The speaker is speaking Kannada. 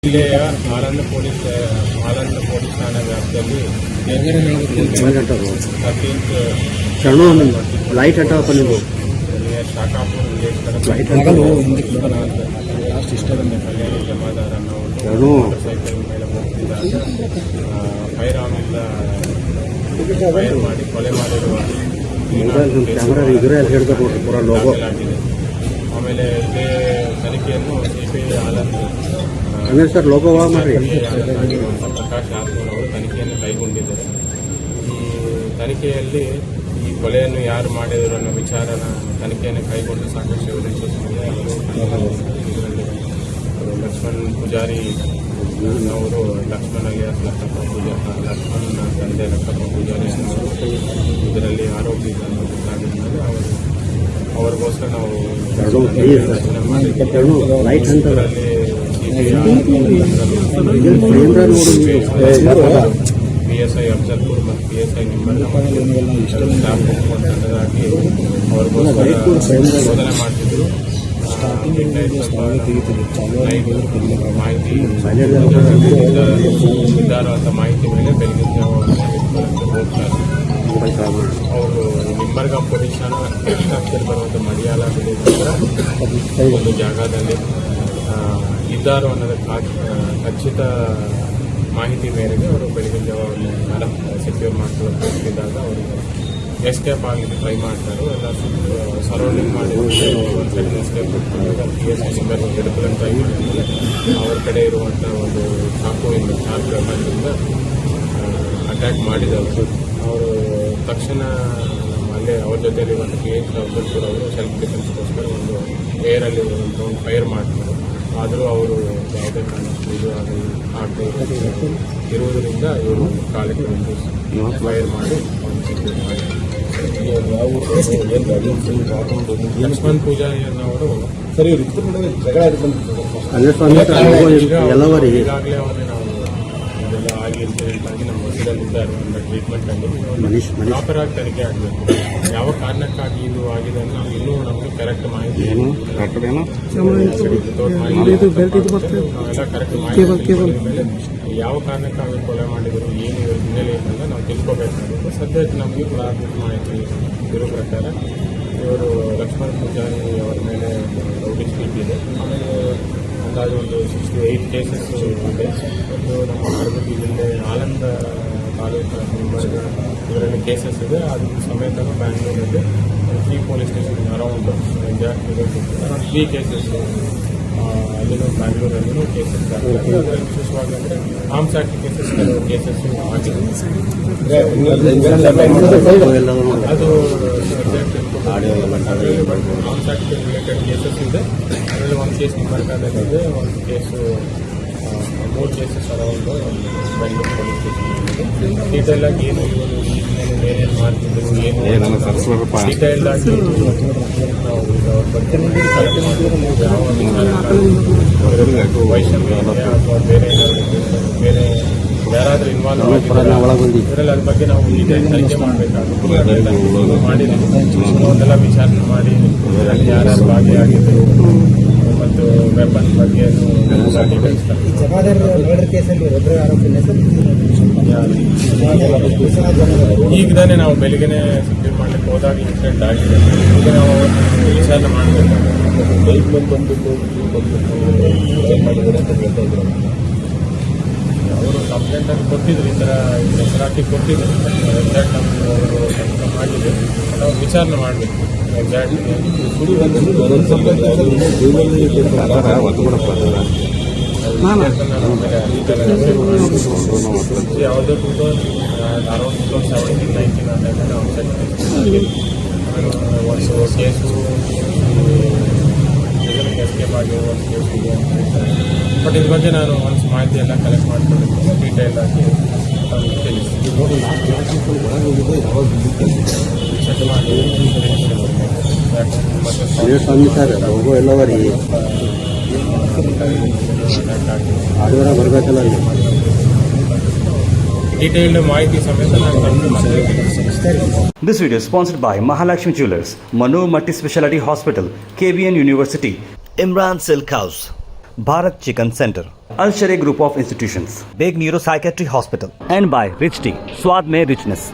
ಜಿಲ್ಲೆಯ ಆನಂದ ಪೊಲೀಸ್ ಠಾಣಾ ವ್ಯಾಪ್ತಿಯಲ್ಲಿ 13th लाइट हटाओ अपन वो ಶಾಖಾಪುರ ಜಮಾದಾರ್ ಅನ್ನೋ ಮೋಟರ್ಸೈಕಲ್ ಮೇಲೆ ಹೋಗ್ತಿದ್ದಾಗ ಫೈರ್ ಆರ್ಮಿಂದ ಫೈರ್ ಮಾಡಿ ಕೊಲೆ ಮಾಡಿರುವ ದಾಖಲಾಗಿದೆ. ಆಮೇಲೆ ಇದೇ ತನಿಖೆಯನ್ನು ಸಿಪಿಐ ಆನಂದ್ ಸರ್ ಲೋಗೋವಾ ಮಾಡಿ ಪ್ರಕಾಶ್ ಆತ್ಮೂರ್ ಅವರು ತನಿಖೆಯನ್ನು ಕೈಗೊಂಡಿದ್ದಾರೆ. ಈ ತನಿಖೆಯಲ್ಲಿ ಈ ಕೊಲೆಯನ್ನು ಯಾರು ಮಾಡಿದರು ಅನ್ನೋ ವಿಚಾರನ ತನಿಖೆಯನ್ನು ಕೈಗೊಂಡು ಸಾಕಷ್ಟು ಎವಿಡೆನ್ಸಸ್ ಮೇಲೆ ಇದರಲ್ಲಿ ಲಕ್ಷ್ಮಣ್ ಪೂಜಾರಿ ಅವರು ಲಕ್ಷ್ಮಣ್ ಅಲಿಯಾಸ್ ಲಕ್ಷ್ಮಣ್ ತಂದೆ ಲಕ್ಕಪ್ಪ ಪೂಜಾರಿ ಇದರಲ್ಲಿ ಆರೋಪಿ ಗೊತ್ತಾಗಿದ್ಮೇಲೆ ಅವ್ರಿಗೋಸ್ಕರ ನಾವು PSI ಅಫ್ಜಲ್ಪುರ್ ಮತ್ತು PSI ನಿಂಬರ್ಗ ಸ್ಟಾಫ್ ತಂಡದಾಗಿ ಅವ್ರಿಗೋಸ್ಕರ ಶೋಧನೆ ಮಾಡ್ತಿದ್ರು. ಮಾಹಿತಿ ಇದ್ದಾರೋ ಅಂತ ಮಾಹಿತಿ ಮೇಲೆ ಬೆಳಗ್ಗೆ ಹೋಗ್ತಾರೆ. ಅವರು ನಿಂಬರ್ಗ ಪೊಲೀಸ್ ಠಾಣಾ ವ್ಯಾಪ್ತಿಯಲ್ಲಿ ಬರುವಂಥ ಮಡಿಯಾಲ ಒಂದು ಜಾಗದಲ್ಲಿ ಇದ್ದಾರೋ ಅನ್ನೋದ ಖಚಿತ ಮಾಹಿತಿ ಮೇರೆಗೆ ಅವರು ಬೆಳಗಿನ ಜಾವ ಸೆಕ್ಯೂರ್ ಮಾಡ್ಕೊಳ್ಳೋಕ್ಕಿದ್ದಾಗ ಅವರಿಗೆ ಎಸ್ಕೇಪ್ ಆಗಲಿಕ್ಕೆ ಟ್ರೈ ಮಾಡ್ತಾರೆ. ಎಲ್ಲ ಸರೌಂಡಿಂಗ್ ಮಾಡಿ ಒಂದು ಕಡೆ ಎಸ್ಕೇಪ್ PSI ನಿಂಬರ್ ಹಿಡ್ಕೊಳ್ಳೋಕೆ ಟ್ರೈ ಮಾಡಿದ್ಮೇಲೆ ಅವ್ರ ಕಡೆ ಇರುವಂಥ ಒಂದು ಚಾಕುವಿಂದ ಅಟ್ಯಾಕ್ ಮಾಡಿದವರು. ಅವರು ತಕ್ಷಣ ಅಲ್ಲೇ ಅವ್ರ ಜೊತೆಯಲ್ಲಿ ಒಂದು PH ಅಫ್ಜಲ್ಪುರ್ ಅವರು ಸೆಲ್ಫ್ ಡಿಫೆನ್ಸ್ಗೋಸ್ಕರ ಒಂದು ಏರಲ್ಲಿ ಒಂದು ರೌಂಡ್ ಫೈರ್ ಮಾಡ್ತಾರೆ. ಆದರೂ ಅವರು ಯಾವುದೇ ಕಾರಣಕ್ಕೂ ಇದು ಆಗದೆ ಇರುವುದರಿಂದ ಇವರು ಕಾಲಿಗೆ ಒಂದು ಫೈರ್ ಮಾಡಿ ಲಕ್ಷ್ಮಣ್ ಪೂಜಾರಿ ಅನ್ನೋರು ಈಗಾಗಲೇ ಅವರೇ ನಾವು ಇದೆಲ್ಲ ಆಗಿ ಇನ್ಸಿಡೆಂಟ್ ಆಗಿ ನಮ್ಮ ಹೊಸದಲ್ಲಿದ್ದಾರೆ ಒಂದು ಟ್ರೀಟ್ಮೆಂಟಲ್ಲಿ ಪ್ರಾಪರ್ ಆಗಿ ತನಿಖೆ ಆಗಬೇಕು. ಯಾವ ಕಾರಣಕ್ಕಾಗಿ ಇದು ಆಗಿದೆ ಅಂತ ನಾವು ಇನ್ನೂ ನಮಗೆ ಕರೆಕ್ಟ್ ಮಾಹಿತಿ ಕರೆಕ್ಟ್ ಮಾಹಿತಿ ಮೇಲೆ ಯಾವ ಕಾರಣಕ್ಕಾಗಿ ಕೊಲೆ ಮಾಡಿದರು, ಏನು ಹಿನ್ನೆಲೆ ಅಂತ ನಾವು ತಿಳ್ಕೋಬೇಕಾಗುತ್ತೆ. ಸದ್ಯಕ್ಕೆ ನಮಗೆ ಪ್ರಾಥಮಿಕ ಮಾಹಿತಿ ಇರೋ ಪ್ರಕಾರ ಇವರು ಲಕ್ಷ್ಮಣ್ ಪೂಜಾರಿ ಅವರ ಮೇಲೆ ರೌಡಿ ಶೀಟ್ ಇದೆ. ಆಮೇಲೆ ಅಂದಾಜು ಒಂದು 68 ಕೇಸಸ್ ಇದೆ. ಒಂದು ನಮ್ಮ ಕಲಬುರಗಿ ಜಿಲ್ಲೆ ಆನಂದ ತಾಲೂಕು ನಿಂಬರ್ಗ ಇದರಲ್ಲಿ ಕೇಸಸ್ ಇದೆ. ಅದ್ರ ಸಮೇತ ಬ್ಯಾಂಗ್ಳೂರಲ್ಲಿ 3 police station around around 3 cases ಅಲ್ಲಿನೂ ಬ್ಯಾಂಗ್ಳೂರಲ್ಲಿನೂ ಕೇಸಸ್ ಆಗ್ತದೆ. ಅದರಲ್ಲಿ ವಿಶೇಷವಾಗಿ ಅಂದರೆ ಆರ್ಮ್ಸ್ ಆಕ್ಟ್ ಕೇಸಸ್ ಕೆಲವು ಕೇಸಸ್ ಆಗಿದೆ. ಅದು ಆರ್ಮ್ಸ್ ಆಕ್ಟ್ ರಿಲೇಟೆಡ್ ಕೇಸಸ್ ಇದೆ. ಅದರಲ್ಲಿ ಒಂದು ಕೇಸ್ ನಿಂಬರ್ಗದಲ್ಲಿದೆ, ಒಂದು case 3 cases around Bengaluru police station. Detail ಆಗಿ ಏನು ಇವರು ಏನೇನು ಮಾಡ್ತಿದ್ರು ಏನು ಡೀಟೇಲ್ ಆಗಿ ನಾವು ಅವ್ರ ಬಗ್ಗೆ ಯಾವ ವೈಷಮ್ಯ ಅಥವಾ ಬೇರೆ ಯಾರಾದರೂ ಇನ್ವಾಲ್ವ್ ಆಗಿದ್ದಾರೆ ಇದರಲ್ಲಿ ಅದ್ರ ಬಗ್ಗೆ ನಾವು ಈಗ ತನಿಖೆ ಮಾಡಬೇಕಾಗುತ್ತೆ. ಮಾಡಿದ್ದೀವಿ, ಅವನ್ನೆಲ್ಲ ವಿಚಾರಣೆ ಮಾಡಿ ಇದರಲ್ಲಿ ಯಾರ್ಯಾರು ಭಾಗಿಯಾಗಿದ್ದರು ಮತ್ತು ವೆಪನ್ ಬಗ್ಗೆ ಈಗದಾನೆ ನಾವು ಬೆಳಿಗ್ಗೆ ಸೆಕ್ಯೂರ್ ಮಾಡಲಿಕ್ಕೆ ಹೋದಾಗ ಇನ್ಸಿಡೆಂಟ್ ಆಗಿದೆ. ಈಗ ನಾವು ವಿಚಾರಣೆ ಮಾಡಬೇಕು. ಅವರು ಕಂಪ್ಲೇಂಟನ್ನು ಕೊಟ್ಟಿದ್ರು, ಈ ಥರ ಹೆಸರಾಕಿ ಕೊಟ್ಟಿದ್ರು. ಎಕ್ಸಾಕ್ಟ್ ನಮ್ಮವರು ಮಾಡಿದ್ರು, ನಾವು ವಿಚಾರಣೆ ಮಾಡಬೇಕು. ಎಕ್ಸಾಕ್ಟ್ ಯಾವುದೋ 2017-19 ಒಂದು ಕೇಸು ಎಸ್ಕೇಪ್ ಆಗಿರೋ ಒಂದು ಕೇಸು ಇದೆ ಅಂತ ಹೇಳ್ತಾರೆ. ಬಟ್ ಇದ್ರ ಬಗ್ಗೆ ನಾನು ಒಂದು ಮಾಹಿತಿ ಎಲ್ಲ ಕಲೆಕ್ಟ್ ಮಾಡ್ಕೊಂಡಿದ್ದೀನಿ, ಡೀಟೇಲ್ ಆಗಿ ತಿಳಿಸ್ತೀನಿ. ಡೀಟೇಲ್ಡ್ ಮಾಹಿತಿ ಸಮೇತ ನಾನು This video is sponsored by Mahalakshmi Jewelers, Manu Multi Speciality Hospital, KBN University, Imran Silk House, Bharat Chicken Center. Al Sharia Group of Institutions, Big Neuropsychiatry Hospital. and by Rich Tea, Swad Mein Richness.